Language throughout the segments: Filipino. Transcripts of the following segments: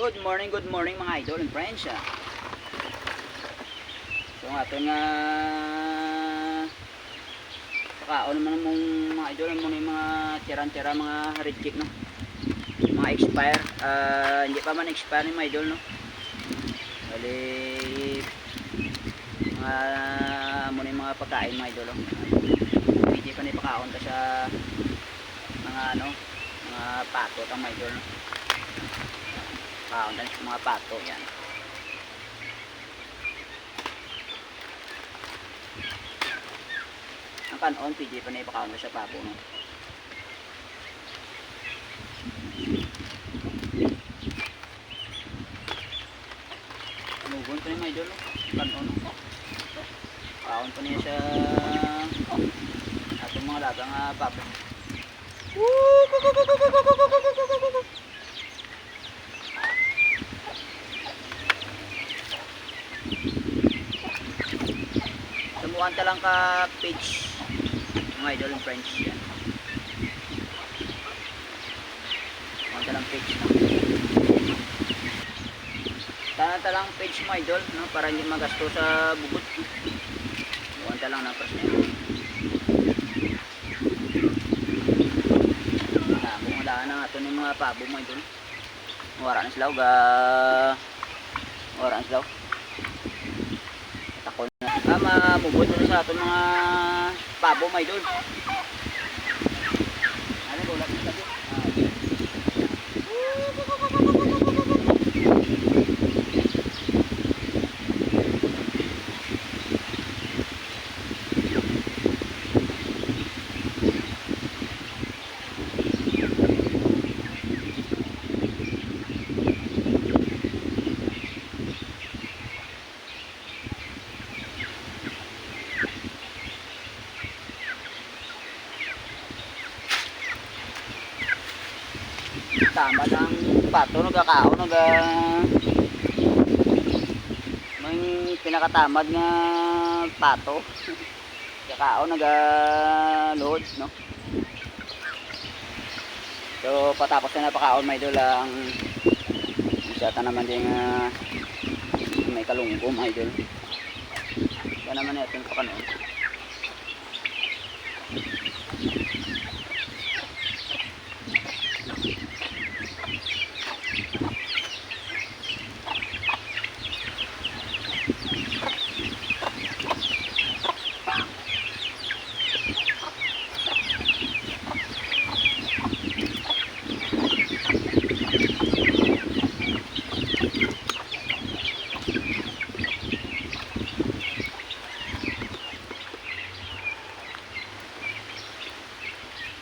Good morning mga idol and friends. So ang ato nga pakaon naman mong mga idol muna yung mga tira-tira mga reject no. Mga expire, hindi pa man expire ni mga idol no. Bali mga muna yung mga pagkain mga idol no. Hindi pa ni pakaon ta sa mga ano, mga pato ta mga idol no. Pakaon ta sa mga pato yan. Ang kanon, PJ pa na ipakaon sa pabo no. Anugon pa niya mga idol no. Kanon no. Pakaon pa niya sa atong mga lagang pabo. Tumuhan ta lang ka page mga idol and friends yan. Tumuhan ta lang page no. Tumuhan ta lang page mga idol no, para hindi magasto sa bubot. Tumuhan ta lang na pras na yun. Kung wala na ito ng mga pabo mga idol. Wala na sila wala na sila mabubot na sa ato mga pabo mga idol. Ano gulat na tabi? Tama lang pato nagkakao may pinakatamad nga pato kakao load no. So patapos na napakaon may idol ang isa ta naman din may kalunggo mga idol. Yan naman natin pakanoon.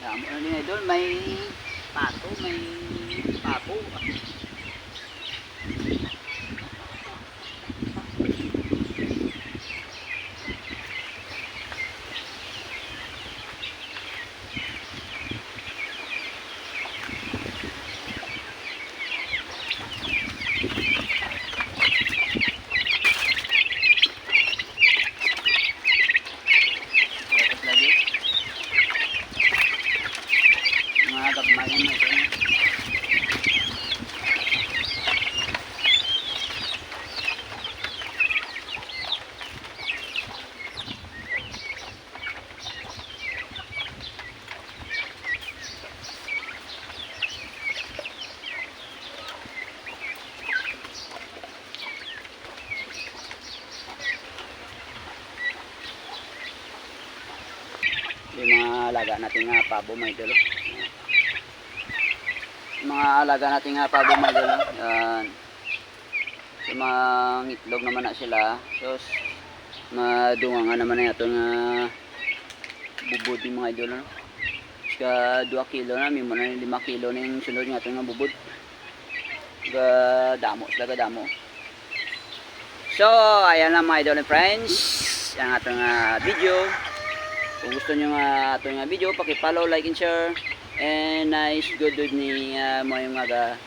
Ano din idol, may pato, may pabo. Yung mga alaga natin nga pabo mga idol. Mga alaga natin nga pabo mga idol. Yan. Yung mga itlog naman na sila. So madunga nga naman na ito nga bubod yung mga idol. Ska 2 kilo na. May muna 5 kilo na yung sunod nga ito nga bubod. Damo sila damo. So ayan lang mga idol and friends. Ang atong video. Kung gusto nyo nga itong video, paki-follow, like, and share. And nice good evening mo yung mga